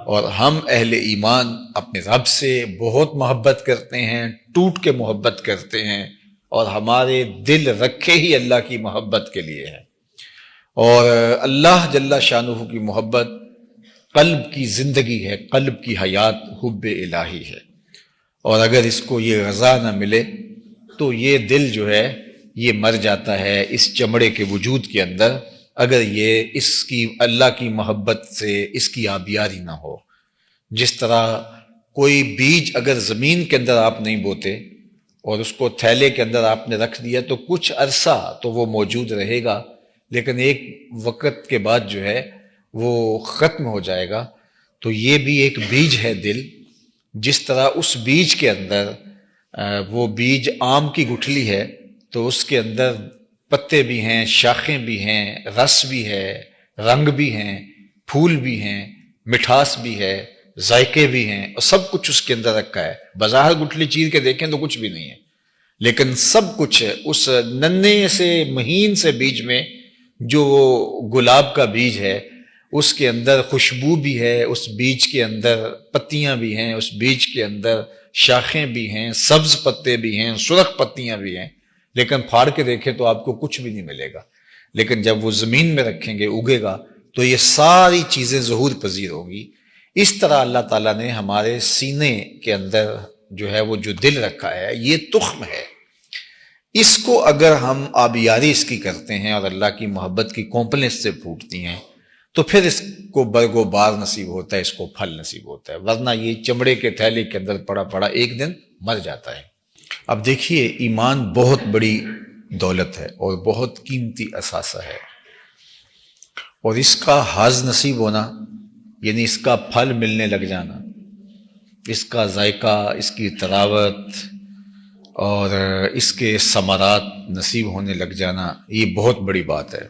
اور ہم اہل ایمان اپنے رب سے بہت محبت کرتے ہیں، ٹوٹ کے محبت کرتے ہیں، اور ہمارے دل رکھے ہی اللہ کی محبت کے لیے ہیں۔ اور اللہ جل شانہ کی محبت قلب کی زندگی ہے، قلب کی حیات حب الہی ہے، اور اگر اس کو یہ غذا نہ ملے تو یہ دل جو ہے یہ مر جاتا ہے اس چمڑے کے وجود کے اندر، اگر یہ اس کی اللہ کی محبت سے اس کی آبیاری نہ ہو۔ جس طرح کوئی بیج اگر زمین کے اندر آپ نہیں بوتے اور اس کو تھیلے کے اندر آپ نے رکھ دیا تو کچھ عرصہ تو وہ موجود رہے گا، لیکن ایک وقت کے بعد جو ہے وہ ختم ہو جائے گا۔ تو یہ بھی ایک بیج ہے دل، جس طرح اس بیج کے اندر وہ بیج آم کی گٹھلی ہے تو اس کے اندر پتے بھی ہیں، شاخیں بھی ہیں، رس بھی ہے، رنگ بھی ہیں، پھول بھی ہیں، مٹھاس بھی ہے، ذائقے بھی ہیں، اور سب کچھ اس کے اندر رکھا ہے۔ بظاہر گٹھلی چیر کے دیکھیں تو کچھ بھی نہیں ہے، لیکن سب کچھ ہے اس ننھے سے مہین سے بیج میں۔ جو گلاب کا بیج ہے اس کے اندر خوشبو بھی ہے، اس بیج کے اندر پتیاں بھی ہیں، اس بیج کے اندر شاخیں بھی ہیں، سبز پتے بھی ہیں، سرخ پتیاں بھی ہیں، لیکن پھاڑ کے دیکھیں تو آپ کو کچھ بھی نہیں ملے گا۔ لیکن جب وہ زمین میں رکھیں گے، اگے گا، تو یہ ساری چیزیں ظہور پذیر ہوں گی۔ اس طرح اللہ تعالیٰ نے ہمارے سینے کے اندر جو ہے وہ جو دل رکھا ہے، یہ تخم ہے۔ اس کو اگر ہم آبیاری اس کی کرتے ہیں اور اللہ کی محبت کی کونپلیں اس سے پھوٹتی ہیں تو پھر اس کو برگ و بار نصیب ہوتا ہے، اس کو پھل نصیب ہوتا ہے، ورنہ یہ چمڑے کے تھیلے کے اندر پڑا پڑا ایک دن مر جاتا ہے۔ اب دیکھیے، ایمان بہت بڑی دولت ہے اور بہت قیمتی اثاثہ ہے، اور اس کا حظ نصیب ہونا یعنی اس کا پھل ملنے لگ جانا، اس کا ذائقہ، اس کی تراوت اور اس کے ثمرات نصیب ہونے لگ جانا، یہ بہت بڑی بات ہے۔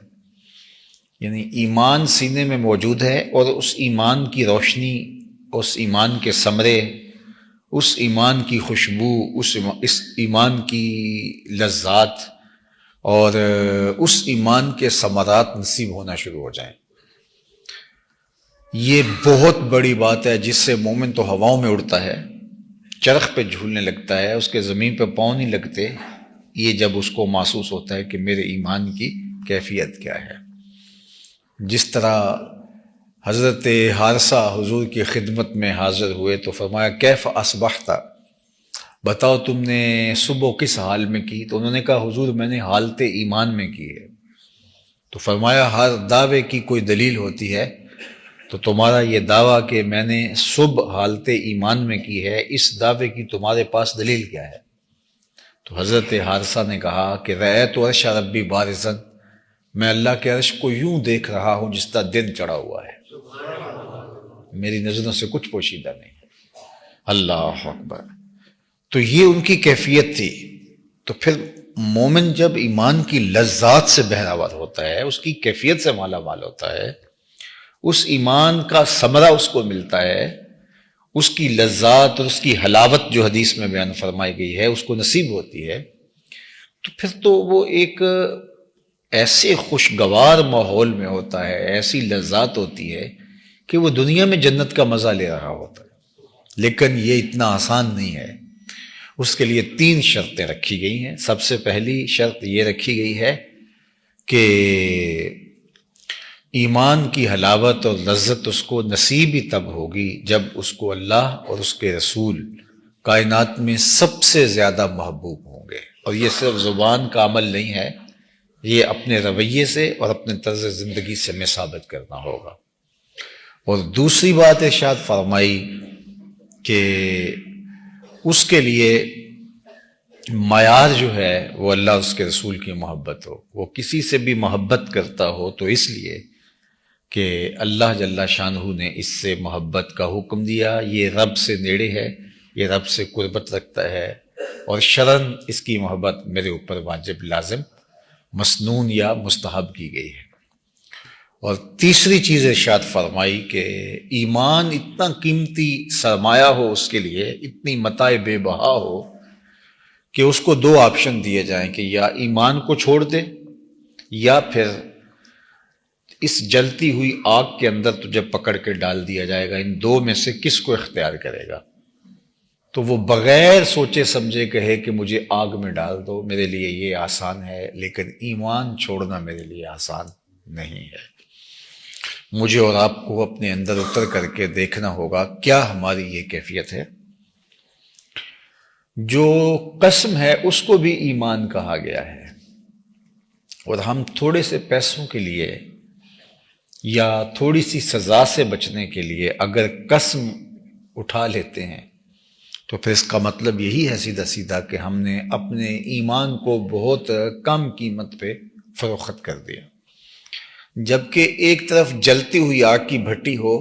یعنی ایمان سینے میں موجود ہے، اور اس ایمان کی روشنی، اس ایمان کے ثمرے، اس ایمان کی خوشبو، اس ایمان کی لذات اور اس ایمان کے ثمرات نصیب ہونا شروع ہو جائیں، یہ بہت بڑی بات ہے، جس سے مومن تو ہواؤں میں اڑتا ہے، چرخ پہ جھولنے لگتا ہے، اس کے زمین پہ پاؤں نہیں لگتے، یہ جب اس کو محسوس ہوتا ہے کہ میرے ایمان کی کیفیت کیا ہے۔ جس طرح حضرت حارثہ حضور کی خدمت میں حاضر ہوئے تو فرمایا کیف اصبحت، بتاؤ تم نے صبح کس حال میں کی؟ تو انہوں نے کہا حضور میں نے حالت ایمان میں کی ہے۔ تو فرمایا ہر دعوے کی کوئی دلیل ہوتی ہے، تو تمہارا یہ دعویٰ کہ میں نے صبح حالت ایمان میں کی ہے، اس دعوے کی تمہارے پاس دلیل کیا ہے؟ تو حضرت حارثہ نے کہا کہ رأیت عرش ربی بارزاً، میں اللہ کے عرش کو یوں دیکھ رہا ہوں جس طرح دن چڑھا ہوا ہے، میری نظروں سے کچھ پوشیدہ نہیں۔ اللہ اکبر! تو یہ ان کی کیفیت تھی۔ تو پھر مومن جب ایمان کی لذات سے بہرہور ہوتا ہے، اس کی کیفیت سے مالا مال ہوتا ہے، اس ایمان کا ثمرہ اس کو ملتا ہے، اس کی لذات اور اس کی حلاوت جو حدیث میں بیان فرمائی گئی ہے اس کو نصیب ہوتی ہے، تو پھر تو وہ ایک ایسے خوشگوار ماحول میں ہوتا ہے، ایسی لذات ہوتی ہے کہ وہ دنیا میں جنت کا مزہ لے رہا ہوتا ہے۔ لیکن یہ اتنا آسان نہیں ہے، اس کے لیے 3 شرطیں رکھی گئی ہیں۔ سب سے پہلی شرط یہ رکھی گئی ہے کہ ایمان کی حلاوت اور لذت اس کو نصیب ہی تب ہوگی جب اس کو اللہ اور اس کے رسول کائنات میں سب سے زیادہ محبوب ہوں گے، اور یہ صرف زبان کا عمل نہیں ہے، یہ اپنے رویے سے اور اپنے طرز زندگی سے میں ثابت کرنا ہوگا۔ اور دوسری بات ارشاد فرمائی کہ اس کے لیے معیار جو ہے وہ اللہ اس کے رسول کی محبت ہو، وہ کسی سے بھی محبت کرتا ہو تو اس لیے کہ اللہ جل شانہ نے اس سے محبت کا حکم دیا، یہ رب سے نیڑے ہے، یہ رب سے قربت رکھتا ہے، اور شرعاً اس کی محبت میرے اوپر واجب، لازم، مسنون یا مستحب کی گئی ہے۔ اور تیسری چیز ارشاد فرمائی کہ ایمان اتنا قیمتی سرمایہ ہو اس کے لیے، اتنی متاع بے بہا ہو کہ اس کو 2 آپشن دیے جائیں کہ یا ایمان کو چھوڑ دے یا پھر اس جلتی ہوئی آگ کے اندر تجھے پکڑ کے ڈال دیا جائے گا، ان دو میں سے کس کو اختیار کرے گا؟ تو وہ بغیر سوچے سمجھے کہے کہ مجھے آگ میں ڈال دو، میرے لیے یہ آسان ہے، لیکن ایمان چھوڑنا میرے لیے آسان نہیں ہے۔ مجھے اور آپ کو اپنے اندر اتر کر کے دیکھنا ہوگا کیا ہماری یہ کیفیت ہے۔ جو قسم ہے اس کو بھی ایمان کہا گیا ہے، اور ہم تھوڑے سے پیسوں کے لیے یا تھوڑی سی سزا سے بچنے کے لیے اگر قسم اٹھا لیتے ہیں تو پھر اس کا مطلب یہی ہے سیدھا سیدھا کہ ہم نے اپنے ایمان کو بہت کم قیمت پہ فروخت کر دیا۔ جبکہ ایک طرف جلتی ہوئی آگ کی بھٹی ہو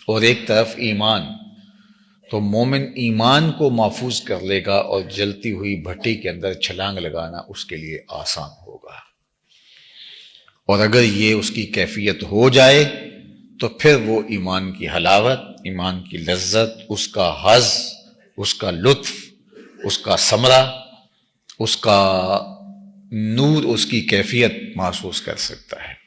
اور ایک طرف ایمان، تو مومن ایمان کو محفوظ کر لے گا اور جلتی ہوئی بھٹی کے اندر چھلانگ لگانا اس کے لیے آسان ہوگا۔ اور اگر یہ اس کی کیفیت ہو جائے تو پھر وہ ایمان کی حلاوت، ایمان کی لذت، اس کا حظ، اس کا لطف، اس کا ثمرہ، اس کا نور، اس کی کیفیت محسوس کر سکتا ہے۔